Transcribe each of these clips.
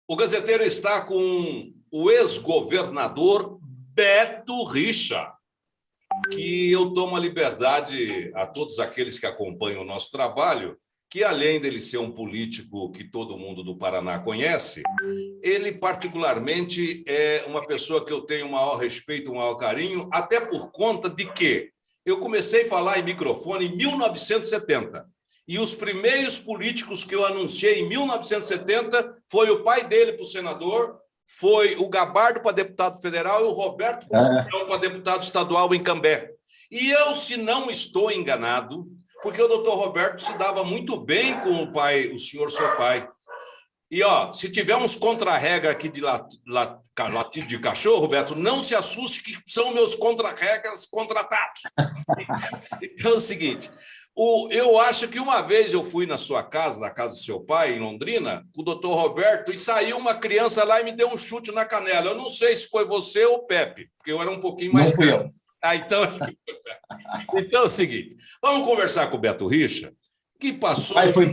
O Gazeteiro está com o ex-governador Beto Richa, que eu dou uma liberdade a todos aqueles que acompanham o nosso trabalho, que além dele ser um político que todo mundo do Paraná conhece, ele particularmente é uma pessoa que eu tenho o maior respeito, o maior carinho, até por conta de que eu comecei a falar em microfone em 1970. E os primeiros políticos que eu anunciei em 1970 foi o pai dele para o senador, foi o Gabardo para deputado federal e o Roberto Concepção para deputado estadual em Cambé. E eu, se não estou enganado, porque o doutor Roberto se dava muito bem com o pai, o senhor seu pai. E, se tiver uns contra-regra aqui de latido de cachorro, Roberto, não se assuste que são meus contra-regras contratados. Então é o seguinte... Eu acho que uma vez eu fui na sua casa, na casa do seu pai, em Londrina, com o doutor Roberto, e saiu uma criança lá e me deu um chute na canela. Eu não sei se foi você ou o Pepe, porque eu era um pouquinho mais... Não fui eu. Então, então é o seguinte, vamos conversar com o Beto Richa, que passou... Foi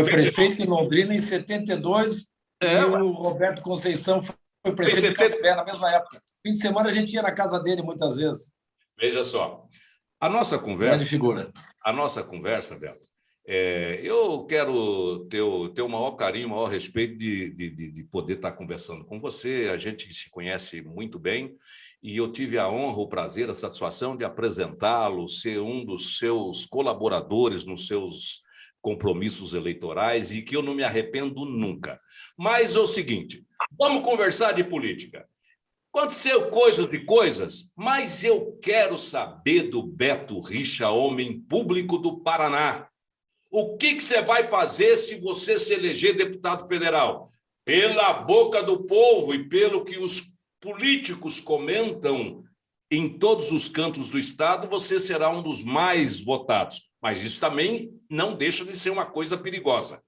prefeito em Londrina em 72, e o Roberto Conceição foi prefeito de Cambé na mesma época. Fim de semana a gente ia na casa dele muitas vezes. Veja só. A nossa conversa, Beto, eu quero ter o maior carinho, o maior respeito de poder estar conversando com você. A gente se conhece muito bem e eu tive a honra, o prazer, a satisfação de apresentá-lo, ser um dos seus colaboradores nos seus compromissos eleitorais e que eu não me arrependo nunca. Mas é o seguinte, vamos conversar de política. Aconteceu coisas e coisas, mas eu quero saber do Beto Richa, homem público do Paraná. O que você vai fazer se você se eleger deputado federal? Pela boca do povo e pelo que os políticos comentam em todos os cantos do estado, você será um dos mais votados. Mas isso também não deixa de ser uma coisa perigosa.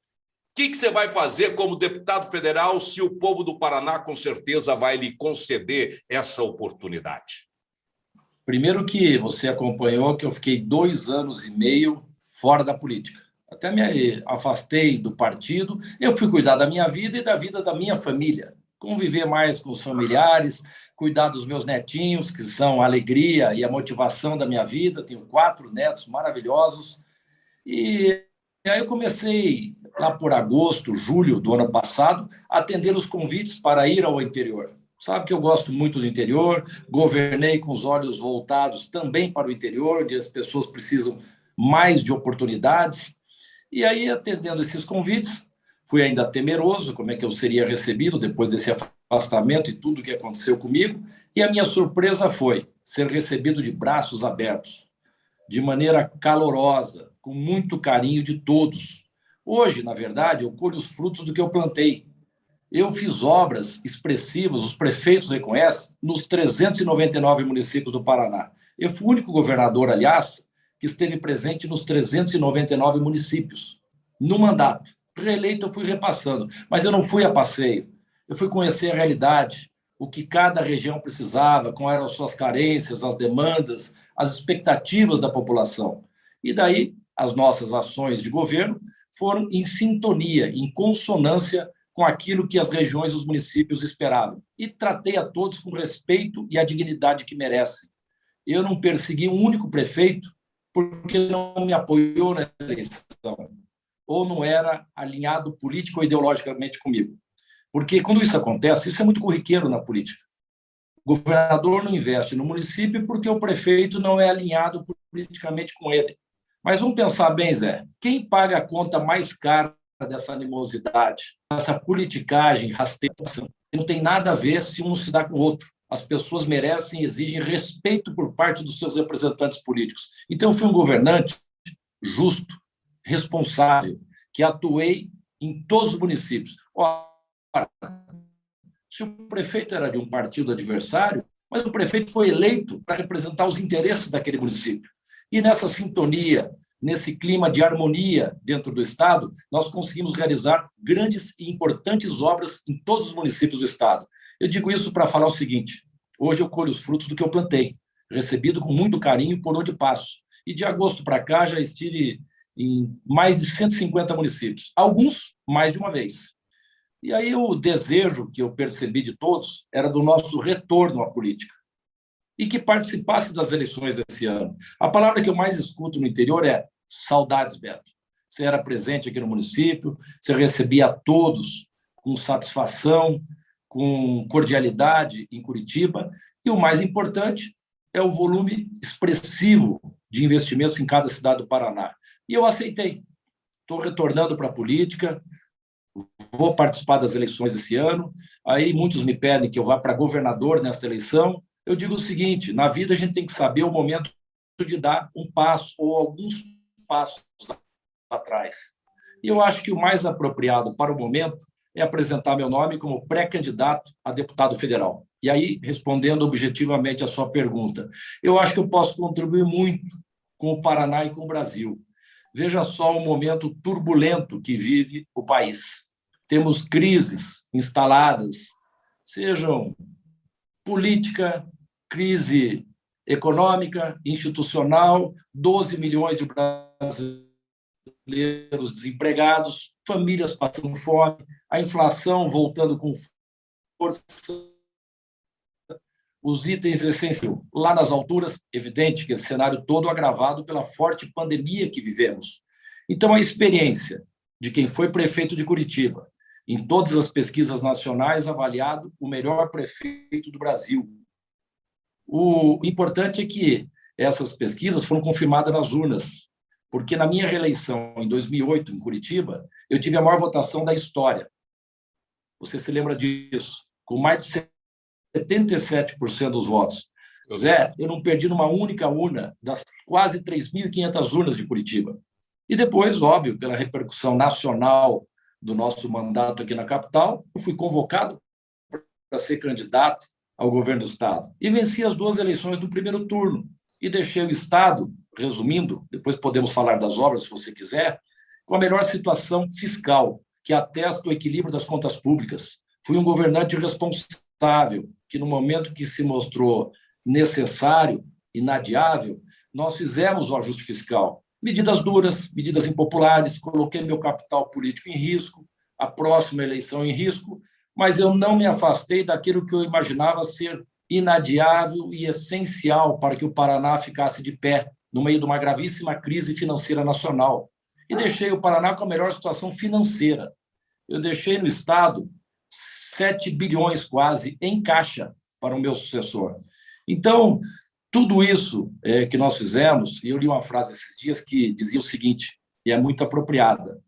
O que você vai fazer como deputado federal se o povo do Paraná, com certeza, vai lhe conceder essa oportunidade? Primeiro que você acompanhou que eu fiquei 2 anos e meio fora da política. Até me afastei do partido, eu fui cuidar da minha vida e da vida da minha família. Conviver mais com os familiares, cuidar dos meus netinhos, que são a alegria e a motivação da minha vida. Tenho 4 netos maravilhosos. E aí eu comecei, lá por agosto, julho do ano passado, a atender os convites para ir ao interior. Sabe que eu gosto muito do interior, governei com os olhos voltados também para o interior, onde as pessoas precisam mais de oportunidades. E aí, atendendo esses convites, fui ainda temeroso, como é que eu seria recebido depois desse afastamento e tudo o que aconteceu comigo. E a minha surpresa foi ser recebido de braços abertos, de maneira calorosa, com muito carinho de todos. Hoje, na verdade, eu colho os frutos do que eu plantei. Eu fiz obras expressivas, os prefeitos reconhecem, nos 399 municípios do Paraná. Eu fui o único governador, aliás, que esteve presente nos 399 municípios, no mandato. Reeleito, eu fui repassando, mas eu não fui a passeio. Eu fui conhecer a realidade, o que cada região precisava, quais eram as suas carências, as demandas, as expectativas da população. E daí, as nossas ações de governo foram em sintonia, em consonância com aquilo que as regiões e os municípios esperavam. E tratei a todos com respeito e a dignidade que merecem. Eu não persegui um único prefeito porque não me apoiou na eleição, ou não era alinhado político ou ideologicamente comigo. Porque quando isso acontece, isso é muito corriqueiro na política. O governador não investe no município porque o prefeito não é alinhado politicamente com ele. Mas vamos pensar bem, Zé, quem paga a conta mais cara dessa animosidade, dessa politicagem rasteira? Não tem nada a ver se um se dá com o outro. As pessoas merecem e exigem respeito por parte dos seus representantes políticos. Então, eu fui um governante justo, responsável, que atuei em todos os municípios. Ora, se o prefeito era de um partido adversário, mas o prefeito foi eleito para representar os interesses daquele município. E nessa sintonia, nesse clima de harmonia dentro do Estado, nós conseguimos realizar grandes e importantes obras em todos os municípios do Estado. Eu digo isso para falar o seguinte: hoje eu colho os frutos do que eu plantei, recebido com muito carinho por onde passo. E de agosto para cá já estive em mais de 150 municípios, alguns mais de uma vez. E aí o desejo que eu percebi de todos era do nosso retorno à política e que participasse das eleições desse ano. A palavra que eu mais escuto no interior é saudades, Beto. Você era presente aqui no município, você recebia a todos com satisfação, com cordialidade em Curitiba, e o mais importante é o volume expressivo de investimentos em cada cidade do Paraná. E eu aceitei. Estou retornando para a política, vou participar das eleições esse ano. Aí muitos me pedem que eu vá para governador nessa eleição. Eu digo o seguinte: na vida a gente tem que saber o momento de dar um passo ou alguns passos atrás. E eu acho que o mais apropriado para o momento é apresentar meu nome como pré-candidato a deputado federal. E aí, respondendo objetivamente a sua pergunta, eu acho que eu posso contribuir muito com o Paraná e com o Brasil. Veja só o momento turbulento que vive o país. Temos crises instaladas, sejam política, crise econômica, institucional, 12 milhões de brasileiros desempregados, famílias passando fome, a inflação voltando com força, os itens essenciais lá nas alturas, evidente que esse cenário todo agravado pela forte pandemia que vivemos. Então, a experiência de quem foi prefeito de Curitiba, em todas as pesquisas nacionais, avaliado o melhor prefeito do Brasil. O importante é que essas pesquisas foram confirmadas nas urnas, porque na minha reeleição, em 2008, em Curitiba, eu tive a maior votação da história. Você se lembra disso? Com mais de 77% dos votos. Zé, eu não perdi numa única urna das quase 3.500 urnas de Curitiba. E depois, óbvio, pela repercussão nacional do nosso mandato aqui na capital, eu fui convocado para ser candidato ao governo do Estado. E venci as 2 eleições do primeiro turno. E deixei o Estado, resumindo, depois podemos falar das obras, se você quiser, com a melhor situação fiscal, que atesta o equilíbrio das contas públicas. Fui um governante responsável, que no momento que se mostrou necessário, inadiável, nós fizemos o ajuste fiscal. Medidas duras, medidas impopulares, coloquei meu capital político em risco, a próxima eleição em risco, mas eu não me afastei daquilo que eu imaginava ser inadiável e essencial para que o Paraná ficasse de pé no meio de uma gravíssima crise financeira nacional. E deixei o Paraná com a melhor situação financeira. Eu deixei no Estado 7 bilhões quase em caixa para o meu sucessor. Então, tudo isso que nós fizemos, e eu li uma frase esses dias que dizia o seguinte, e é muito apropriada,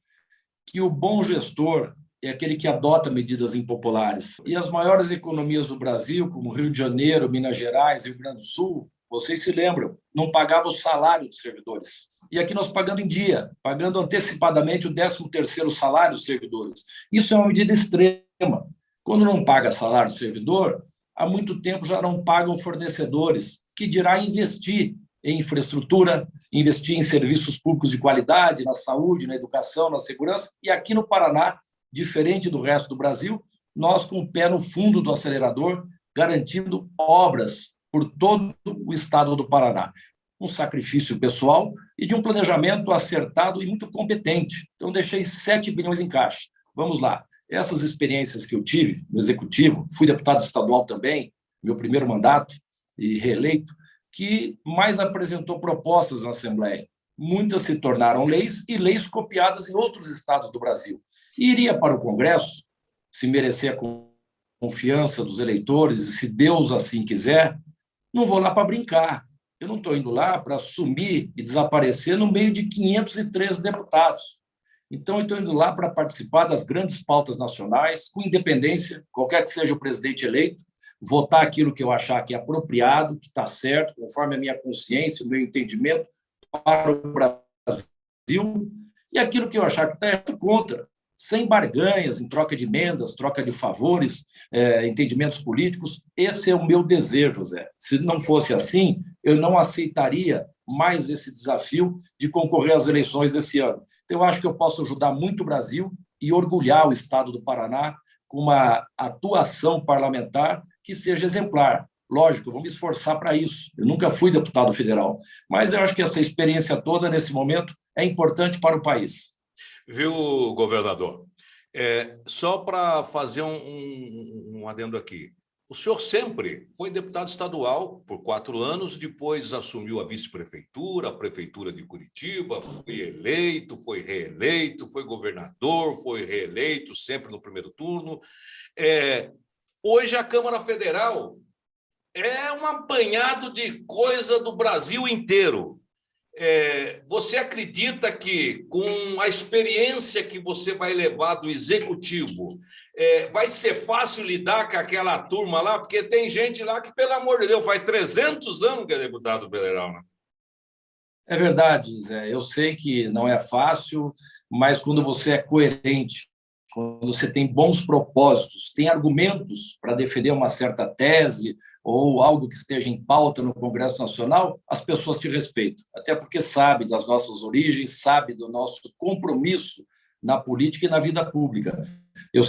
que o bom gestor é aquele que adota medidas impopulares. E as maiores economias do Brasil, como Rio de Janeiro, Minas Gerais, Rio Grande do Sul, vocês se lembram, não pagavam o salário dos servidores. E aqui nós pagando em dia, pagando antecipadamente o 13º salário dos servidores. Isso é uma medida extrema. Quando não paga salário do servidor, há muito tempo já não pagam fornecedores, que dirá investir em infraestrutura, investir em serviços públicos de qualidade, na saúde, na educação, na segurança. E aqui no Paraná, diferente do resto do Brasil, nós com o pé no fundo do acelerador, garantindo obras por todo o estado do Paraná. Um sacrifício pessoal e de um planejamento acertado e muito competente. Então, deixei 7 bilhões em caixa. Vamos lá. Essas experiências que eu tive no Executivo, fui deputado estadual também, meu primeiro mandato e reeleito, que mais apresentou propostas na Assembleia. Muitas se tornaram leis e leis copiadas em outros estados do Brasil. E iria para o Congresso, se merecer a confiança dos eleitores, e se Deus assim quiser, não vou lá para brincar. Eu não estou indo lá para sumir e desaparecer no meio de 513 deputados. Então, eu estou indo lá para participar das grandes pautas nacionais, com independência, qualquer que seja o presidente eleito, votar aquilo que eu achar que é apropriado, que está certo, conforme a minha consciência, o meu entendimento para o Brasil, e aquilo que eu achar que está errado, contra, sem barganhas, em troca de emendas, troca de favores, entendimentos políticos. Esse é o meu desejo, Zé. Se não fosse assim, eu não aceitaria mais esse desafio de concorrer às eleições desse ano. Então, eu acho que eu posso ajudar muito o Brasil e orgulhar o Estado do Paraná com uma atuação parlamentar que seja exemplar. Lógico, eu vou me esforçar para isso. Eu nunca fui deputado federal, mas eu acho que essa experiência toda, nesse momento, é importante para o país. Viu, governador? Só para fazer um adendo aqui. O senhor sempre foi deputado estadual por 4 anos, depois assumiu a vice-prefeitura, a prefeitura de Curitiba, foi eleito, foi reeleito, foi governador, foi reeleito, sempre no primeiro turno. Hoje a Câmara Federal é um apanhado de coisa do Brasil inteiro. Você acredita que, com a experiência que você vai levar do executivo, vai ser fácil lidar com aquela turma lá? Porque tem gente lá que, pelo amor de Deus, faz 300 anos que é deputado federal, né? É verdade, Zé. Eu sei que não é fácil, mas quando você é coerente, quando você tem bons propósitos, tem argumentos para defender uma certa tese ou algo que esteja em pauta no Congresso Nacional, as pessoas te respeitam, até porque sabe das nossas origens, sabe do nosso compromisso na política e na vida pública. Eu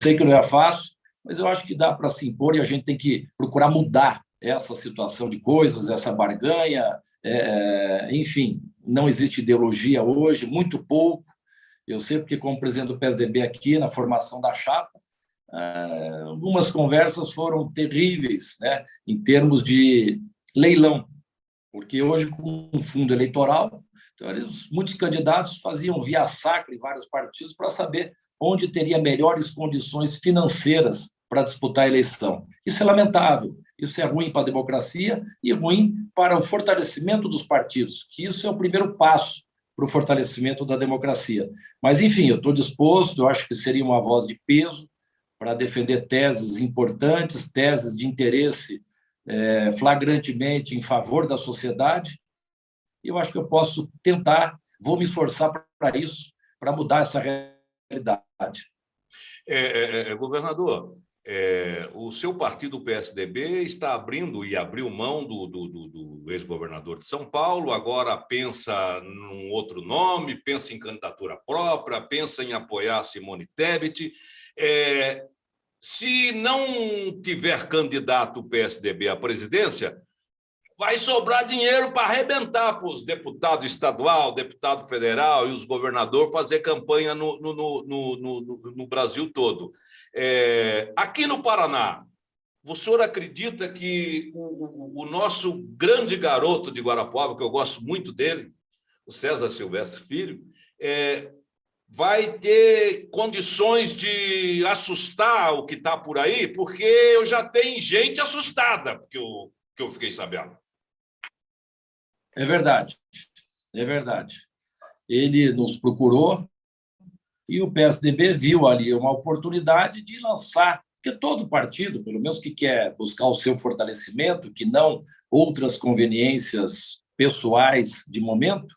sei que não é fácil, mas eu acho que dá para se impor e a gente tem que procurar mudar essa situação de coisas, essa barganha. Enfim, não existe ideologia hoje, muito pouco. Eu sei porque, como presidente do PSDB aqui, na formação da chapa, algumas conversas foram terríveis, né, em termos de leilão, porque hoje, com o fundo eleitoral, então, muitos candidatos faziam via sacra em vários partidos para saber onde teria melhores condições financeiras para disputar a eleição. Isso é lamentável, isso é ruim para a democracia e ruim para o fortalecimento dos partidos, que isso é o primeiro passo para o fortalecimento da democracia. Mas, enfim, eu estou disposto, eu acho que seria uma voz de peso para defender teses importantes, teses de interesse flagrantemente em favor da sociedade. Eu acho que eu posso tentar, vou me esforçar para isso, para mudar essa realidade. Governador, o seu partido, o PSDB, está abrindo e abriu mão do ex-governador de São Paulo, agora pensa num outro nome, pensa em candidatura própria, pensa em apoiar a Simone Tebet. Se não tiver candidato o PSDB à presidência, vai sobrar dinheiro para arrebentar para os deputados estadual, deputado federal e os governadores fazer campanha no Brasil todo. Aqui no Paraná, o senhor acredita que o nosso grande garoto de Guarapuava, que eu gosto muito dele, o César Silvestre Filho, vai ter condições de assustar o que está por aí? Porque eu já tenho gente assustada, que eu fiquei sabendo. É verdade, é verdade. Ele nos procurou e o PSDB viu ali uma oportunidade de lançar, porque todo partido, pelo menos que quer buscar o seu fortalecimento, que não outras conveniências pessoais de momento,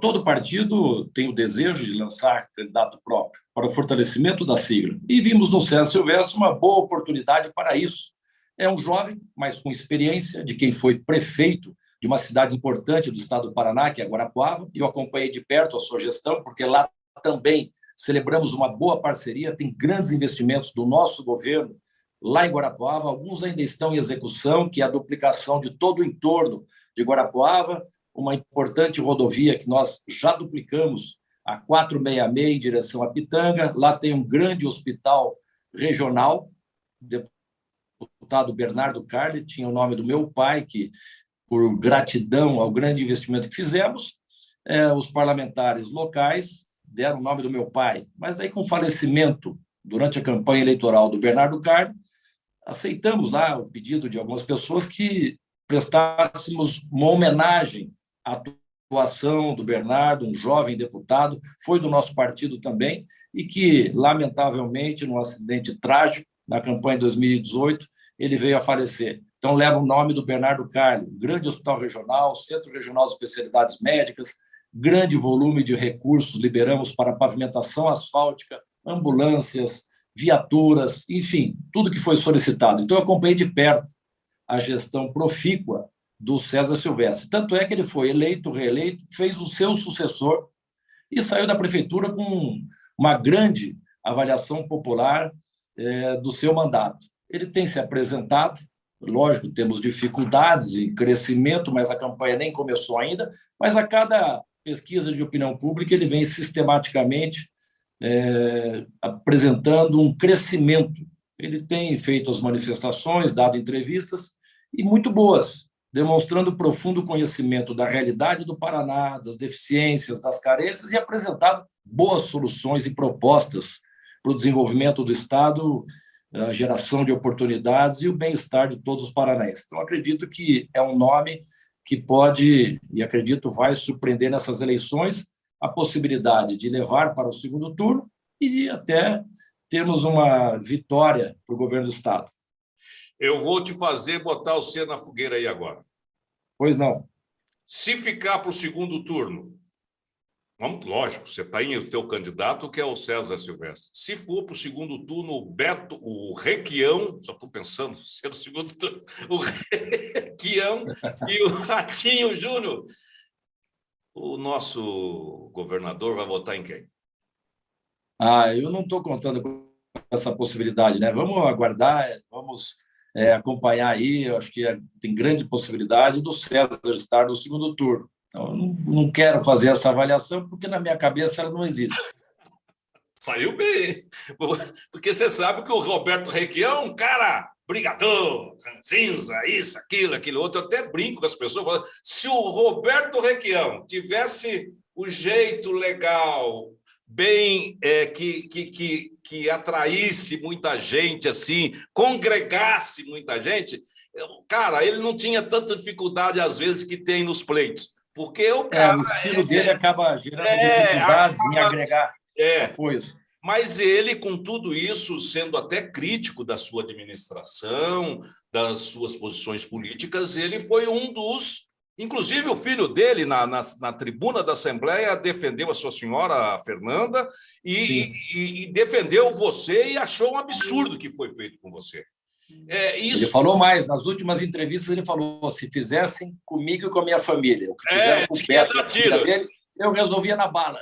todo partido tem o desejo de lançar candidato próprio para o fortalecimento da sigla. E vimos no César Silvestre uma boa oportunidade para isso. É um jovem, mas com experiência, de quem foi prefeito de uma cidade importante do estado do Paraná, que é Guarapuava, e eu acompanhei de perto a sua gestão, porque lá também celebramos uma boa parceria, tem grandes investimentos do nosso governo lá em Guarapuava, alguns ainda estão em execução, que é a duplicação de todo o entorno de Guarapuava, uma importante rodovia que nós já duplicamos, a 466, em direção a Pitanga. Lá tem um grande hospital regional, o deputado Bernardo Carli, tinha o nome do meu pai, que, por gratidão ao grande investimento que fizemos, os parlamentares locais deram o nome do meu pai. Mas aí, com o falecimento, durante a campanha eleitoral do Bernardo Carli, aceitamos lá o pedido de algumas pessoas que prestássemos uma homenagem à atuação do Bernardo, um jovem deputado, foi do nosso partido também, e que, lamentavelmente, num acidente trágico, na campanha de 2018, ele veio a falecer. Então, leva o nome do Bernardo Carli, grande hospital regional, Centro Regional de Especialidades Médicas, grande volume de recursos liberamos para pavimentação asfáltica, ambulâncias, viaturas, enfim, tudo que foi solicitado. Então, eu acompanhei de perto a gestão profícua do César Silvestre. Tanto é que ele foi eleito, reeleito, fez o seu sucessor e saiu da prefeitura com uma grande avaliação popular do seu mandato. Ele tem se apresentado, lógico, temos dificuldades e crescimento, mas a campanha nem começou ainda, mas a cada pesquisa de opinião pública ele vem sistematicamente apresentando um crescimento. Ele tem feito as manifestações, dado entrevistas, e muito boas, demonstrando profundo conhecimento da realidade do Paraná, das deficiências, das carências, e apresentado boas soluções e propostas para o desenvolvimento do Estado, a geração de oportunidades e o bem-estar de todos os paranaenses. Então, acredito que é um nome que pode, e acredito vai surpreender nessas eleições, a possibilidade de levar para o segundo turno e até termos uma vitória para o governo do Estado. Eu vou te fazer botar você na fogueira aí agora. Pois não. Se ficar para o segundo turno, vamos, lógico, você está em o teu candidato, que é o César Silvestre. Se for para o segundo turno, o Beto, o Requião, só estou pensando, ser o segundo turno, o Requião e o Ratinho Júnior, o nosso governador vai votar em quem? Eu não estou contando com essa possibilidade, né? Vamos aguardar, vamos acompanhar aí. Eu acho que tem grande possibilidade do César estar no segundo turno. Então, eu não quero fazer essa avaliação, porque na minha cabeça ela não existe. Saiu bem, porque você sabe que o Roberto Requião é um cara brigador, ranzinza, isso, aquilo outro. Eu até brinco com as pessoas, falando, se o Roberto Requião tivesse o jeito legal, bem, que atraísse muita gente, assim, congregasse muita gente, cara, ele não tinha tanta dificuldade, às vezes, que tem nos pleitos. Porque o cara... o estilo dele acaba gerando dificuldades em agregar apoios. Mas ele, com tudo isso, sendo até crítico da sua administração, das suas posições políticas, ele foi um dos... Inclusive, o filho dele, na tribuna da Assembleia, defendeu a sua senhora, a Fernanda, e defendeu você e achou um absurdo o que foi feito com você. Ele falou mais, nas últimas entrevistas ele falou, se fizessem comigo e com a minha família, o que fizeram com o Beto e a filha dele, eu resolvia na bala.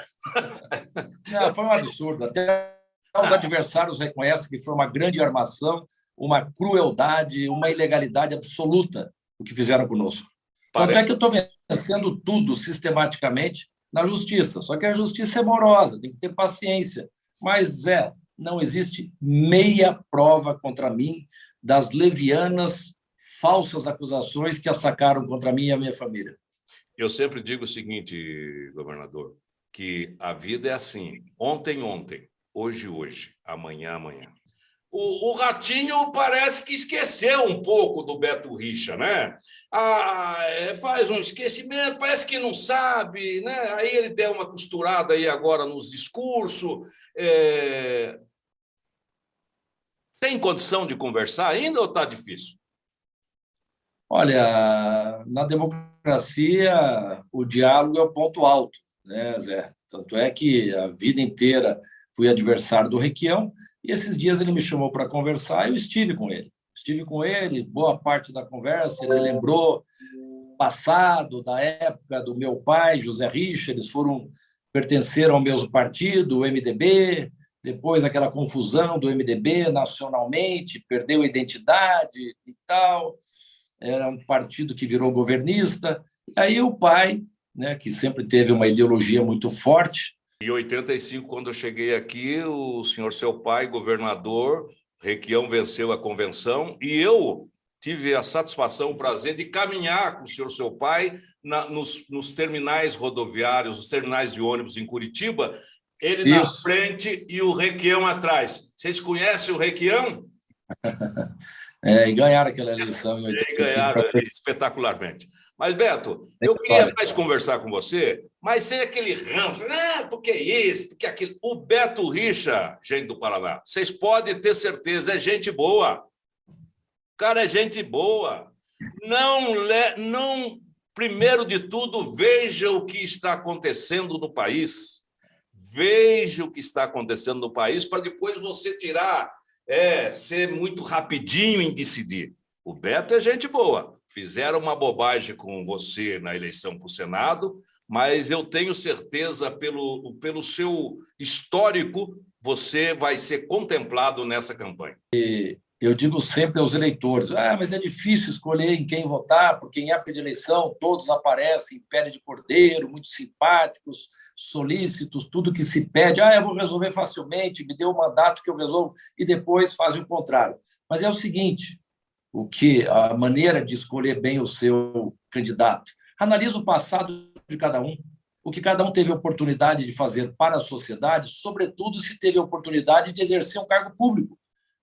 Não, foi um absurdo, até os adversários reconhecem que foi uma grande armação, uma crueldade, uma ilegalidade absoluta o que fizeram conosco. Tanto é que eu estou vencendo tudo sistematicamente na justiça, só que a justiça é morosa, tem que ter paciência, mas não existe meia prova contra mim das levianas, falsas acusações que assacaram contra mim e a minha família. Eu sempre digo o seguinte, governador, que a vida é assim, ontem, hoje, amanhã. O Ratinho parece que esqueceu um pouco do Beto Richa, né? Faz um esquecimento, parece que não sabe, né? Aí ele deu uma costurada aí agora nos discursos. Tem condição de conversar ainda ou está difícil? Olha, na democracia, o diálogo é o ponto alto, né, Zé? Tanto é que a vida inteira fui adversário do Requião, e esses dias ele me chamou para conversar e eu estive com ele. Estive com ele, boa parte da conversa, ele lembrou passado, da época do meu pai, José Richa, eles pertenceram ao mesmo partido, o MDB, depois aquela confusão do MDB nacionalmente, perdeu a identidade e tal, era um partido que virou governista. Aí o pai, né, que sempre teve uma ideologia muito forte. Em 85, quando eu cheguei aqui, o senhor, seu pai, governador, Requião venceu a convenção, e eu tive a satisfação, o prazer de caminhar com o senhor, seu pai, nos terminais rodoviários, os terminais de ônibus em Curitiba, ele na frente e o Requião atrás. Vocês conhecem o Requião? E ganharam aquela eleição em 85. Ganharam espetacularmente. Mas, Beto, eu queria mais conversar com você, mas sem aquele ranço, porque isso, porque aquilo. O Beto Richa, gente do Paraná, vocês podem ter certeza, é gente boa. O cara é gente boa. Não, primeiro de tudo, veja o que está acontecendo no país. Veja o que está acontecendo no país para depois você tirar, ser muito rapidinho em decidir. O Beto é gente boa. Fizeram uma bobagem com você na eleição para o Senado, mas eu tenho certeza, pelo seu histórico, você vai ser contemplado nessa campanha. Eu digo sempre aos eleitores, mas é difícil escolher em quem votar, porque em época de eleição todos aparecem em pele de cordeiro, muito simpáticos, solícitos, tudo que se pede, eu vou resolver facilmente, me dê o mandato que eu resolvo, e depois fazem o contrário. Mas é o seguinte, a maneira de escolher bem o seu candidato. Analisa o passado de cada um, o que cada um teve oportunidade de fazer para a sociedade, sobretudo se teve a oportunidade de exercer um cargo público.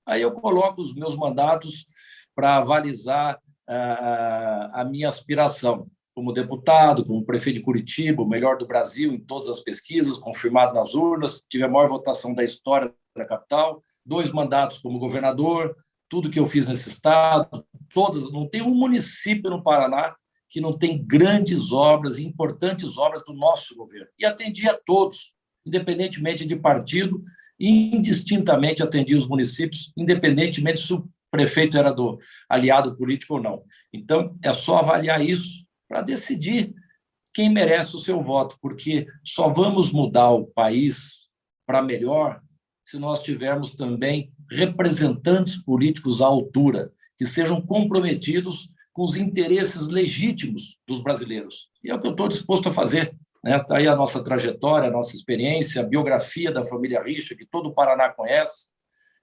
Aí eu coloco os meus mandatos para avalizar a minha aspiração como deputado, como prefeito de Curitiba, o melhor do Brasil em todas as pesquisas, confirmado nas urnas, tive a maior votação da história da capital, 2 mandatos como governador, tudo que eu fiz nesse estado, não tem um município no Paraná que não tem grandes obras, importantes obras do nosso governo. E atendi a todos, independentemente de partido, indistintamente atendia os municípios, independentemente se o prefeito era do aliado político ou não. Então, é só avaliar isso para decidir quem merece o seu voto, porque só vamos mudar o país para melhor se nós tivermos também representantes políticos à altura, que sejam comprometidos com os interesses legítimos dos brasileiros. E é o que eu estou disposto a fazer. Está aí a nossa trajetória, a nossa experiência, a biografia da família Richa, que todo o Paraná conhece,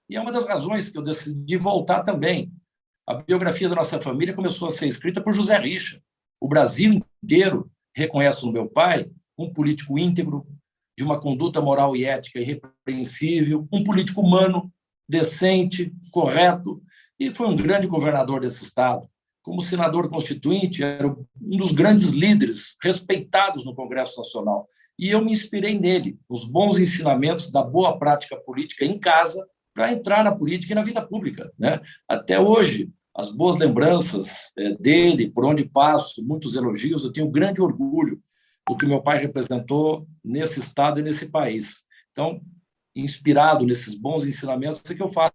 e é uma das razões que eu decidi voltar também. A biografia da nossa família começou a ser escrita por José Richa. O Brasil inteiro reconhece no meu pai um político íntegro, de uma conduta moral e ética irrepreensível, um político humano, decente, correto, e foi um grande governador desse estado. Como senador constituinte, era um dos grandes líderes respeitados no Congresso Nacional. E eu me inspirei nele, nos bons ensinamentos da boa prática política em casa, para entrar na política e na vida pública. Até hoje, as boas lembranças dele, por onde passo, muitos elogios, eu tenho grande orgulho do que meu pai representou nesse estado e nesse país. Então, inspirado nesses bons ensinamentos, é que eu faço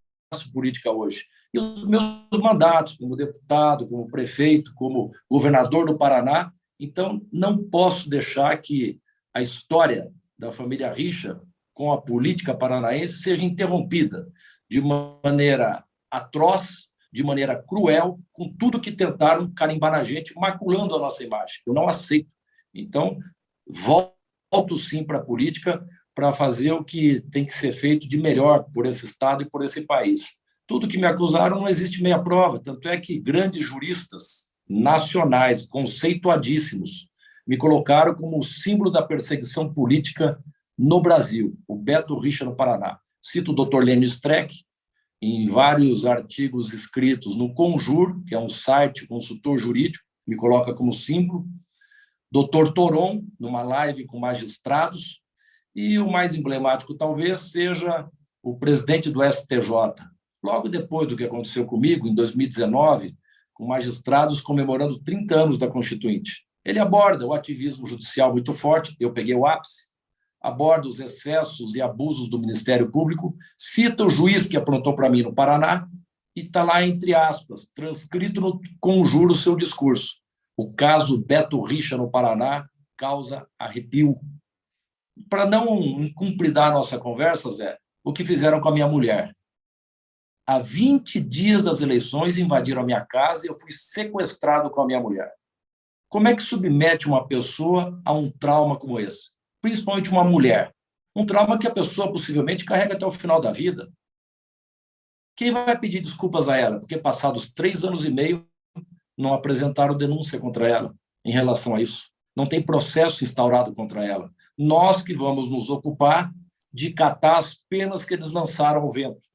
política hoje. E os meus mandatos como deputado, como prefeito, como governador do Paraná, então não posso deixar que a história da família Richa com a política paranaense seja interrompida de maneira atroz, de maneira cruel, com tudo que tentaram carimbar na gente, maculando a nossa imagem. Eu não aceito. Então, volto sim para a política para fazer o que tem que ser feito de melhor por esse estado e por esse país. Tudo que me acusaram não existe meia prova, tanto é que grandes juristas nacionais, conceituadíssimos, me colocaram como o símbolo da perseguição política no Brasil, o Beto Richa no Paraná. Cito o Dr. Lênio Streck, em vários artigos escritos no Conjur, que é um site consultor jurídico, me coloca como símbolo, Dr. Toron, numa live com magistrados, e o mais emblemático talvez seja o presidente do STJ, logo depois do que aconteceu comigo, em 2019, com magistrados comemorando 30 anos da Constituinte. Ele aborda o ativismo judicial muito forte, eu peguei o ápice, aborda os excessos e abusos do Ministério Público, cita o juiz que aprontou para mim no Paraná, e está lá, entre aspas, transcrito no Conjuro o seu discurso. O caso Beto Richa no Paraná causa arrepio. Para não incumpridar a nossa conversa, Zé, o que fizeram com a minha mulher? Há 20 dias das eleições invadiram a minha casa e eu fui sequestrado com a minha mulher. Como é que submete uma pessoa a um trauma como esse? Principalmente uma mulher. Um trauma que a pessoa possivelmente carrega até o final da vida. Quem vai pedir desculpas a ela? Porque passados 3 anos e meio não apresentaram denúncia contra ela em relação a isso. Não tem processo instaurado contra ela. Nós que vamos nos ocupar de catar as penas que eles lançaram ao vento.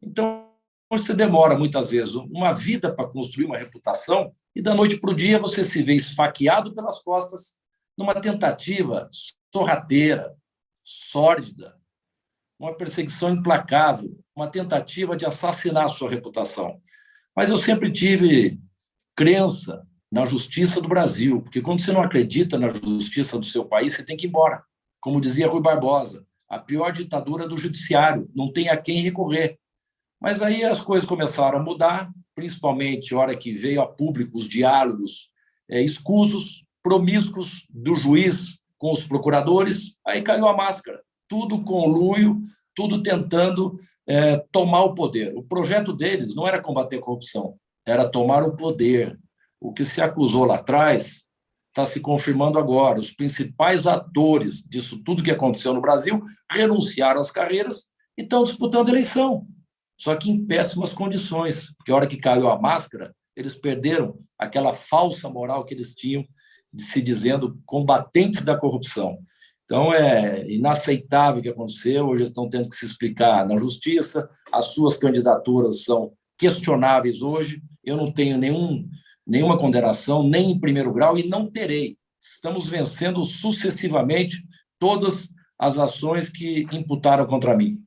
Então, você demora muitas vezes uma vida para construir uma reputação e da noite para o dia você se vê esfaqueado pelas costas numa tentativa sorrateira, sórdida, uma perseguição implacável, uma tentativa de assassinar a sua reputação. Mas eu sempre tive crença na justiça do Brasil, porque quando você não acredita na justiça do seu país, você tem que ir embora. Como dizia Rui Barbosa, a pior ditadura do judiciário, não tem a quem recorrer. Mas aí as coisas começaram a mudar, principalmente na hora que veio a público os diálogos escusos, promíscuos do juiz com os procuradores, aí caiu a máscara. Tudo conluio, tudo tentando tomar o poder. O projeto deles não era combater a corrupção, era tomar o poder. O que se acusou lá atrás está se confirmando agora. Os principais atores disso tudo que aconteceu no Brasil renunciaram às carreiras e estão disputando a eleição. Só que em péssimas condições, porque a hora que caiu a máscara, eles perderam aquela falsa moral que eles tinham de se dizendo combatentes da corrupção. Então, é inaceitável o que aconteceu. Hoje estão tendo que se explicar na justiça. As suas candidaturas são questionáveis hoje. Eu não tenho nenhuma condenação, nem em primeiro grau, e não terei. Estamos vencendo sucessivamente todas as ações que imputaram contra mim.